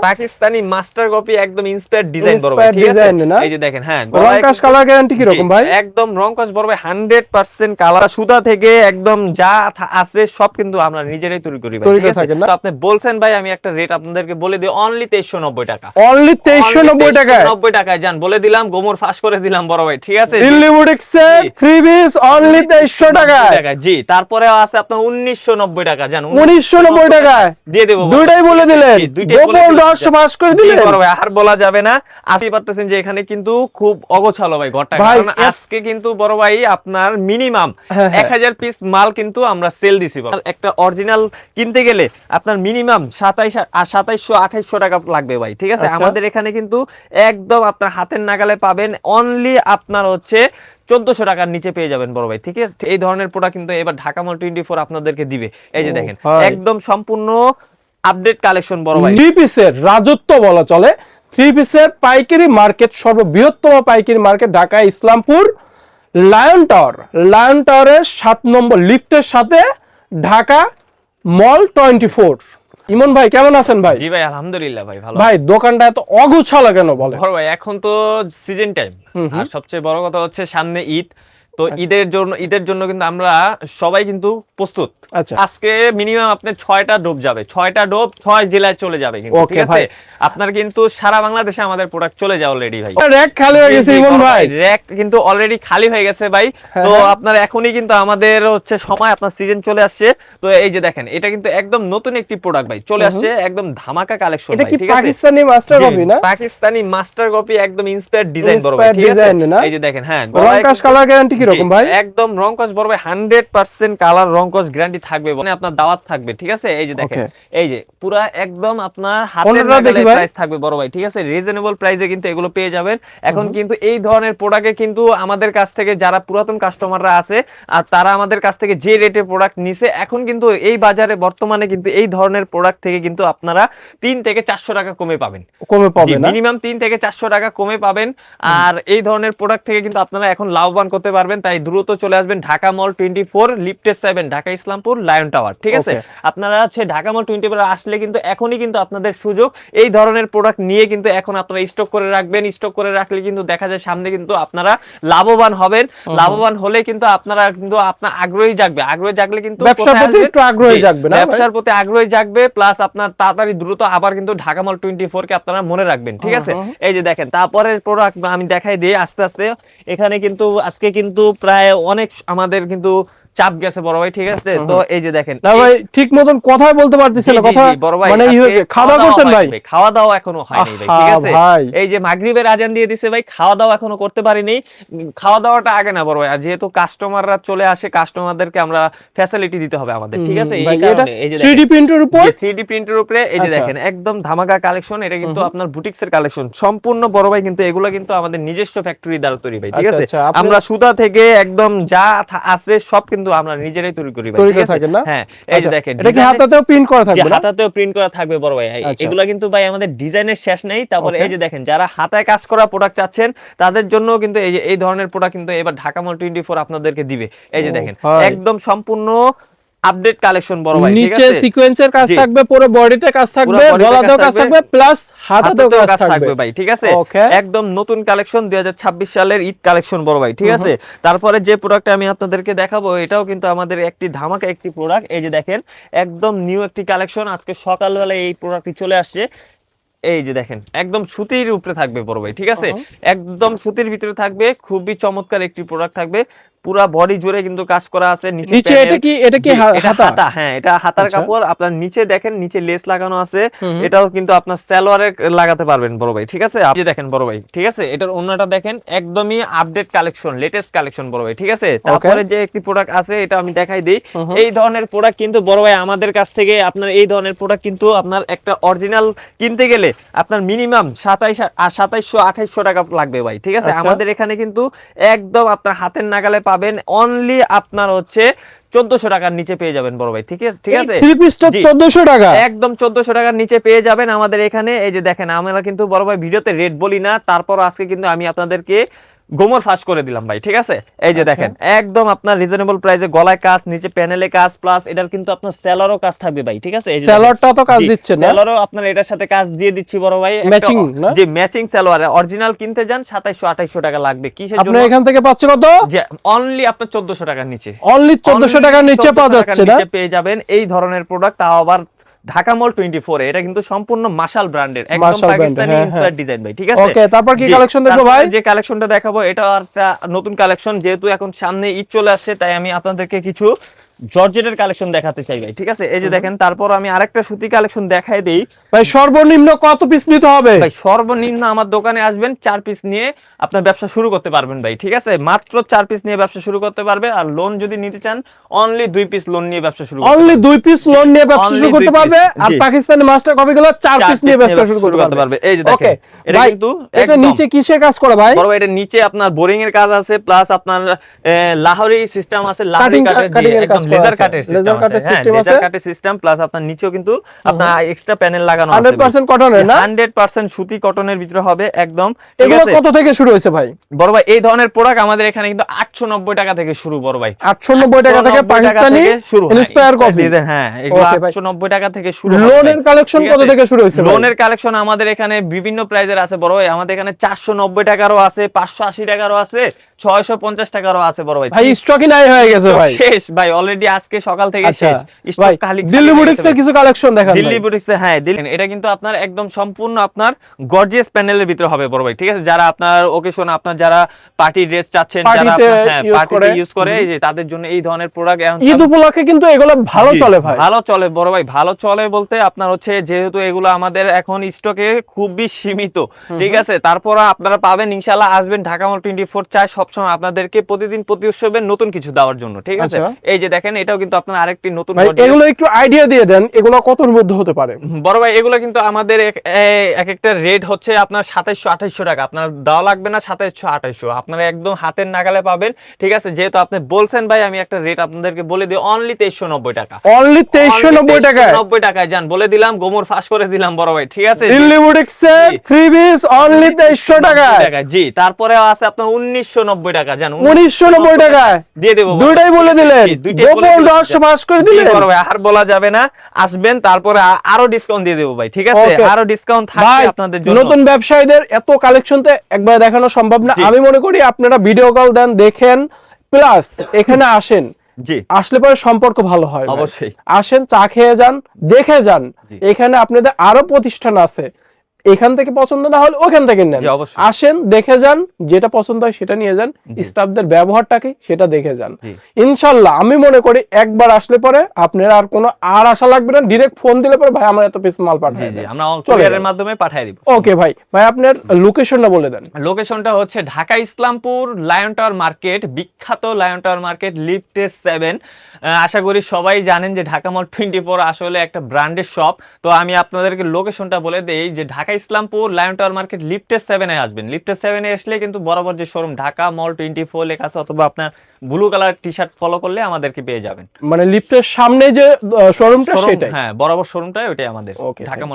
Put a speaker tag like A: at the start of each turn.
A: Pakistani master copy একদম inspired design বড় ভাই, ঠিক আছে? এই যে দেখেন, হ্যাঁ
B: রং কাজ কালার গ্যারান্টি কি রকম ভাই?
A: একদম রং কাজ বড় ভাই 100% কালার, সুতা থেকে একদম যা আছে সব কিন্তু আমরা নিজেরাই তৈরি করি ভাই, ঠিক আছে? তো আপনি বলছেন ভাই আমি একটা রেট আপনাদেরকে বলে দিই, অনলি 2390 টাকা।
B: অনলি 2390 টাকায়,
A: 90 টাকায় জান বলে দিলাম, গোমর ফাঁস করে দিলাম বড় ভাই, ঠিক আছে?
B: দিল্লি বুটিক্সের 3 পিস অনলি 2300 টাকায়।
A: জি, তারপরে আছে আপনার 1990 টাকা, জান
B: 1990 টাকায়
A: দিয়ে দেব।
B: দুইটাই বলে দিলেন, গোপন রহস্য ফাঁস করে দিলেন
A: বড় ভাই, আর বলা যাবে না। আসি পারতেছেন যে এখানে কিন্তু খুব অগোছালো ভাই ঘরটা, কারণ আজকে কিন্তু বড় ভাই আপনার মিনিমাম 1000 পিস মাল কিন্তু আমরা সেল দিছি। একটা অরিজিনাল কিনতে গেলে আপনার মিনিমাম 2700-2800 টাকা লাগবে ভাই, ঠিক আছে? আমাদের এখানে কিন্তু একদম আপনার হাতের নাগালে পাবেন, অনলি আপনার হচ্ছে 1400 টাকার নিচে পেয়ে যাবেন বড় ভাই, ঠিক আছে? এই ধরনের প্রোডাক্ট কিন্তু এবার ঢাকা মল 24 আপনাদেরকে দিবে। এই যে দেখেন একদম সম্পূর্ণ আপডেট কালেকশন বড় ভাই,
B: 3 পিসের রাজত্ব বলা চলে। 3 পিসের পাইকারি মার্কেট, সর্ববৃহত্তম পাইকারি মার্কেট ঢাকা ইসলামপুর লায়ন টাওয়ারের 7 নম্বর লিফটের সাথে ঢাকা মল 24। ইমন ভাই কেমন আছেন ভাই?
A: জি ভাই আলহামদুলিল্লাহ ভাই ভালো।
B: ভাই দোকানটা এত অগোছালো কেন বলে?
A: বড় ভাই এখন তো সিজন টাইম, আর সবচেয়ে বড় কথা হচ্ছে সামনে ঈদ, তো ঈদের জন্য কিন্তু আমরা সবাই কিন্তু প্রস্তুত। আজকে মিনিমাম আপনার 6টা ডোপ যাবে, 6টা ডোপ 6 জেলায় চলে যাবে কিন্তু, ঠিক আছে? আপনার কিন্তু সারা বাংলাদেশে আমাদের প্রোডাক্ট চলে যায় অলরেডি ভাই।
B: র‍্যাক খালি হয়ে গেছে ইমন ভাই,
A: র‍্যাক কিন্তু অলরেডি খালি হয়ে গেছে ভাই। তো আপনার এখনই কিন্তু আমাদের হচ্ছে সময়, আপনার সিজন চলে আসছে। তো এই যে দেখেন এটা কিন্তু একদম নতুন একটি প্রোডাক্ট ভাই, চলে আসছে একদম ধামাকা কালেকশন ভাই, ঠিক আছে?
B: পাকিস্তানি মাস্টার কপি না?
A: পাকিস্তানি মাস্টার কপি একদম ইন্সপায়ার্ড ডিজাইন বড় ভাই, ঠিক আছে? এই যে দেখেন, হ্যাঁ
B: রং কাজ কালার গ্যারান্টি কি রকম ভাই?
A: একদম রং কাজ বড় ভাই 100% কালার রং কাজ গ্যারান্টি থাকবে, মানে আপনার দাওয়াত থাকবে, ঠিক আছে? এই যে দেখেন, এই যে পুরো একদম আপনার হাতের নাগালে প্রাইস থাকবে বড় ভাই, ঠিক আছে? রিজনেবল প্রাইসে কিন্তু এগুলো পেয়ে যাবেন। এখন কিন্তু এই ধরনের প্রোডাক্টে কিন্তু আমাদের কাছ থেকে যারা পুরাতন কাস্টমাররা আছে, আর তারা আমাদের কাছ থেকে যে রেটে প্রোডাক্ট নিছে, এখন কিন্তু এই বাজারে বর্তমানে কিন্তু এই ধরনের প্রোডাক্ট থেকে কিন্তু আপনারা 3 থেকে 400 টাকা কমে পাবেন, মিনিমাম 3 থেকে 400 টাকা কমে পাবেন। আর এই ধরনের প্রোডাক্ট থেকে কিন্তু আপনারা এখন লাভবান করতে পারবেন। তাই দ্রুত চলে আসবেন ঢাকা মল 24 লিফটের 7 ঢাকা ইসলামপুর লায়ন টাওয়ার, ঠিক আছে? আপনারা হচ্ছে ঢাকা মল 24 আসলে কিন্তু এখনই কিন্তু আপনাদের সুযোগ, এই ধরনের প্রোডাক্ট নিয়ে কিন্তু এখন আপনারা স্টক করে রাখবেন। স্টক করে রাখলে কিন্তু দেখা যায় সামনে কিন্তু আপনারা লাভবান হবেন। লাভবান হলে কিন্তু আপনারা কিন্তু আপনার আগ্রহী জাগলে কিন্তু
B: ব্যবসার প্রতি একটু আগ্রহী জাগবে না?
A: ব্যবসার প্রতি আগ্রহী জাগবে, প্লাস আপনার তাড়াতাড়ি দ্রুত আবার কিন্তু ঢাকা মল 24 কে আপনারা মনে রাখবেন, ঠিক আছে? এই যে দেখেন তারপরে প্রোডাক্ট আমি দেখাই দিই আস্তে আস্তে। এখানে কিন্তু আজকে কিন্তু প্রায় অনেক আমাদের কিন্তু চাপ গেছে বড় ভাই, ঠিক আছে? তো এই যে দেখেন,
B: না ভাই ঠিক মতন কথাই বলতে পারতেছেন না, কথা মানে এই হয়েছে। খাওয়া দাওয়া করছেন ভাই?
A: খাওয়া দাওয়া এখনো হয়নি ভাই, ঠিক আছে? এই যে মাগরিবের আজান দিয়ে দিছে ভাই, খাওয়া দাওয়া এখনো করতে পারিনি। খাওয়া দাওয়াটা আগে না বড় ভাই, আর যেহেতু কাস্টমাররা চলে আসে, কাস্টমারদেরকে আমরা ফ্যাসিলিটি দিতে হবে আমাদের, ঠিক আছে? এই কারণে এই যে
B: 3D প্রিন্টের উপর,
A: 3D প্রিন্টের উপরে এই যে দেখেন একদম ধামাকা কালেকশন। এটা কিন্তু আপনার বুটিক্সের কালেকশন সম্পূর্ণ বড় ভাই, কিন্তু এগুলো কিন্তু আমাদের নিজস্ব ফ্যাক্টরি দ্বারা তৈরি ভাই, ঠিক আছে? আমরা সুতা থেকে একদম যা আছে সব কিন্তু আমরা নিজেরাই তৈরি করি ভাই, ঠিক আছে? হ্যাঁ এই যে দেখেন,
B: এটা কি হাতাতেও প্রিন্ট করা থাকবে?
A: হাতাতেও প্রিন্ট করা থাকবে বড় ভাই। এগুলা কিন্তু ভাই আমাদের ডিজাইনের শেষ নেই। তারপরে এই যে দেখেন যারা হাতায় কাজ করা প্রোডাক্ট চাচ্ছেন তাদের জন্য কিন্তু এই যে এই ধরনের প্রোডাক্ট কিন্তু এবার ঢাকা মল 24 আপনাদেরকে দিবে। এই যে দেখেন একদম সম্পূর্ণ আপডেট কালেকশন বড় ভাই, ঠিক আছে?
B: নিচে সিকোয়েন্সের কাজ থাকবে, পুরো বডিতে কাজ থাকবে, গলাতেও কাজ থাকবে, প্লাস হাতাতেও কাজ থাকবে
A: ভাই, ঠিক আছে? একদম নতুন কালেকশন 2026 সালের ঈদ কালেকশন বড় ভাই, ঠিক আছে? তারপরে যে প্রোডাক্ট আমি আপনাদেরকে দেখাবো এটাও কিন্তু আমাদের একটি ধামাকা একটি প্রোডাক্ট। এই যে দেখেন একদম নিউ একটি কালেকশন, আজকে সকালবেলা এই প্রোডাক্টটি চলে আসছে। এই যে দেখেন একদম সুতির উপরে থাকবে বড় ভাই, ঠিক আছে? একদম সুতির ভিতরে থাকবে, খুবই চমৎকার একটি প্রোডাক্ট থাকবে। পুরা বডি জুড়ে কিন্তু কাজ করা আছে।
B: নিচে এটা কি হাতা?
A: হ্যাঁ এটা হাতার কাপড়। আপনার নিচে দেখেন নিচে লেস লাগানো আছে, এটাও কিন্তু আপনার সালোয়ারে লাগাতে পারবেন বড় ভাই, ঠিক আছে? আপনি দেখেন বড় ভাই, ঠিক আছে? এটার ওন্নাটা দেখেন একদমই আপডেট কালেকশন, লেটেস্ট কালেকশন বড় ভাই, ঠিক আছে? তারপরে যে একটি প্রোডাক্ট আছে এটা আমি দেখাই দেই। এই ধরনের প্রোডাক্ট কিন্তু বড় ভাই আমাদের কাছ থেকে আপনার এই ধরনের প্রোডাক্ট কিন্তু আপনার একটা অরিজিনাল কিনতে গেলে আপনার মিনিমাম 2700-2800 টাকা লাগবে ভাই, ঠিক আছে? আমাদের এখানে কিন্তু একদম আপনার হাতের নাগালে পাবেন, অনলি আপনার হচ্ছে 1400 টাকার নিচে পেয়ে যাবেন বড় ভাই, ঠিক আছে? ঠিক আছে,
B: 3 পিসটা 1400 টাকা,
A: একদম 1400 টাকার নিচে পেয়ে যাবেন আমাদের এখানে। এই যে দেখেন আমরা কিন্তু বড় ভাই ভিডিওতে রেট বলি না, তারপর আজকে কিন্তু আমি আপনাদেরকে গোমর ফাঁস করে দিলাম ভাই, ঠিক আছে। এই যে দেখেন একদম আপনার রিজনেবল প্রাইসে গলায় কাজ, নিচে প্যানেলে কাজ, প্লাস এটার কিন্তু আপনার সেলরও কাজ থাকবে ভাই, ঠিক আছে। এই যে
B: সেলরটা তো কাজ দিচ্ছে না,
A: সেলরও আপনার এটার সাথে কাজ দিয়ে দিচ্ছি বড় ভাই,
B: ম্যাচিং না,
A: যে ম্যাচিং সেলর অরিজিনাল কিনতে যান 2700-2800 টাকা লাগবে। কিসের জন্য?
B: আপনি এখান থেকে পাচ্ছেন কত?
A: যে অনলি আপনার 1400 টাকার নিচে,
B: অনলি 1400 টাকার নিচে পাওয়া যাচ্ছে না,
A: পেয়ে যাবেন এই ধরনের প্রোডাক্ট, তাও আবার ঢাকা মল 24 এটা কিন্তু সম্পূর্ণ মাশাল ব্র্যান্ডের, একদম পাকিস্তানি ইন্সপায়ার্ড ডিজাইন ভাই, ঠিক আছে।
B: ওকে, তারপর কি কালেকশন দেখবো ভাই?
A: যে কালেকশনটা দেখাবো এটা একটা নতুন কালেকশন, যেহেতু এখন সামনে ঈদ চলে আসছে, তাই আমি আপনাদেরকে কিছু জর্জেটের কালেকশন দেখাতে চাই ভাই, ঠিক আছে। এই যে দেখেন, তারপর আমি আরেকটা সুতি কালেকশন দেখাই দেই
B: ভাই। সর্বনিম্ন কত পিস নিতে হবে
A: ভাই? সর্বনিম্ন আমার দোকানে আসবেন 4 পিস নিয়ে আপনার ব্যবসা শুরু করতে পারবেন ভাই, ঠিক আছে। মাত্র 4 পিস নিয়ে ব্যবসা শুরু করতে পারবে। আর লোন যদি নিতে চান অনলি 2 পিস লোন নিয়ে ব্যবসা শুরু করতে পারবে,
B: অনলি 2 পিস লোন নিয়ে ব্যবসা শুরু করতে পারবে। আর পাকিস্তানি মাস্টার কপিগুলো 4 পিস নিয়ে ব্যবসা শুরু করতে পারবে।
A: এই যে দেখেন, এটা কিন্তু
B: এটা নিচে কিসের কাজ করে ভাই?
A: বড় ভাই এটা নিচে আপনার বোরিং এর কাজ আছে, প্লাস আপনার লাহোরি সিস্টেম আছে, লাহোরি কাটের একদম লেজার কাটের সিস্টেম আছে, হ্যাঁ লেজার কাটের সিস্টেম, প্লাস আপনার নিচেও কিন্তু আপনার এক্সট্রা প্যানেল লাগানো আছে।
B: 100% কটনের না?
A: 100% সুতি কটনের ভিতরে হবে একদম।
B: এগুলো কত থেকে শুরু হয়েছে ভাই?
A: বড় ভাই এই ধরনের প্রোডাক্ট আমাদের এখানে কিন্তু 890 টাকা থেকে শুরু বড় ভাই,
B: 890 টাকা থেকে পাকিস্তানি ইন্সপায়ার কপি,
A: হ্যাঁ এগুলো 890 টাকা থেকে শুরু।
B: লোনের কালেকশন কত থেকে শুরু হয়েছে?
A: লোনের কালেকশন আমাদের এখানে বিভিন্ন প্রাইজের আছে বড় ভাই, আমাদের এখানে 490 টাকারও আছে, 580 টাকারও আছে, 650 টাকারও আছে বড় ভাই।
B: ভাই স্টকই নাই হয়ে গেছে ভাই,
A: শেষ ভাই অলরেডি, আজকে সকাল থেকে শেষ স্টক। খালি
B: দিল্লি বুটিক্সের কিছু কালেকশন দেখান।
A: দিল্লি বুটিক্সে, হ্যাঁ এটা কিন্তু আপনার একদম সম্পূর্ণ আপনার গর্জিয়াস প্যানেলের ভিতরে হবে বড় ভাই, ঠিক আছে। যারা আপনার ওকেশন, আপনার যারা পার্টি ড্রেস চাচ্ছেন, যারা হ্যাঁ পার্টিতে ইউজ করে, এই যে তাদের জন্য এই ধরনের প্রোডাক্ট
B: ঈদ উপলক্ষে কিন্তু এগুলো ভালো চলে ভাই,
A: ভালো চলে বড় ভাই। ভালো চলে বলতে আপনার হচ্ছে, যেহেতু এগুলো আমাদের এখন স্টকে খুবই সীমিত, ঠিক আছে। তারপর আপনারা পাবেন ইনশাআল্লাহ, আসবেন ঢাকা মল 24 চাই সবসময় আপনাদেরকে প্রতিদিন প্রতি উৎসবে নতুন কিছু দেওয়ার জন্য, ঠিক আছে। এই যে দেখেন, এটাও কিন্তু আপনার আরেকটি নতুন।
B: এগুলো একটু আইডিয়া দিয়ে দেন, এগুলো কতর মধ্যে হতে পারে
A: বড় ভাই? এগুলো কিন্তু আমাদের এক একটা রেট হচ্ছে আপনার 2700-2800 টাকা, আপনার দেওয়া লাগবে না 2700-2800, আপনারা একদম হাতের নাগালে পাবেন, ঠিক আছে। যেহেতু আপনি বলছেন ভাই, আমি একটা রেট আপনাদেরকে বলে দিই, অনলি 2390 টাকা,
B: অনলি 2390 টাকায়,
A: 90 টাকায় যান বলে দিলাম, গোমর ফাঁস করে দিলাম বড় ভাই, ঠিক আছে।
B: দিল্লি বুটিক্সের 3 পিস অনলি 2300 টাকায়,
A: জি। তারপরে আছে আপনার 1990 টাকা, জান
B: 1990 টাকায় দিয়ে দেব, দুইটাই বলে দিলেন, গোপন রহস্য ফাঁস করে দিলেন
A: বড় ভাই। আর বলা যাবে না, আসবেন তারপরে আরো ডিসকাউন্ট দিয়ে দেব ভাই, ঠিক আছে। আরো ডিসকাউন্ট থাকবে আপনাদের জন্য।
B: নতুন ব্যবসায়ীদের এত কালেকশন তো একবার দেখানো সম্ভব না, আমি মনে করি আপনারা ভিডিও কল দেন, দেখেন, প্লাস এখানে আসেন, জি আসলে পরে সম্পর্ক ভালো হয় অবশ্যই। আসেন, চা খেয়ে যান, দেখে যান, এখানে আপনাদের আরো প্রতিষ্ঠান আছে, এখান থেকে পছন্দ না হলে ওখান থেকে নেন। আসেন, দেখে যান, যেটা পছন্দ হয় সেটা নিয়ে যান, স্টাফদের ব্যবহারটা কি সেটা দেখে যান। ইনশাআল্লাহ আমি মনে করি একবার আসলে পরে আপনারা আর কোনো আর আশা লাগবে না, ডাইরেক্ট ফোন দিলে পরে ভাই আমার এত পিস মাল পাঠিয়ে দিন,
A: আমরা কুরিয়ারের মাধ্যমে পাঠিয়ে দিব।
B: ওকে ভাই, আপনার লোকেশনটা বলে দেন।
A: লোকেশনটা হচ্ছে Dhaka Islampur lion tower market, বিখ্যাত লায়ন টাওয়ার মার্কেট, লিফটে 7। আশা করি সবাই জানেন যে ঢাকা মল 24 আসলে একটা ব্র্যান্ডের শপ। তো আমি আপনাদেরকে লোকেশনটা বলে দেই, যে Dhaka Islampur lion tower market লিফটে 7 এ আসবেন। লিফটে 7 এ আসলে কিন্তু বরাবর যে শোরুম ঢাকা মল 24 লেখা আছে, অথবা আপনার ব্লু কালার টি-শার্ট ফলো করলে আমাদেরকে পেয়ে যাবেন।
B: মানে লিফটের সামনে যে শোরুমটা সেটাই,
A: হ্যাঁ বরাবর শোরুমটাই ওইটাই আমাদের ঢাকা মল।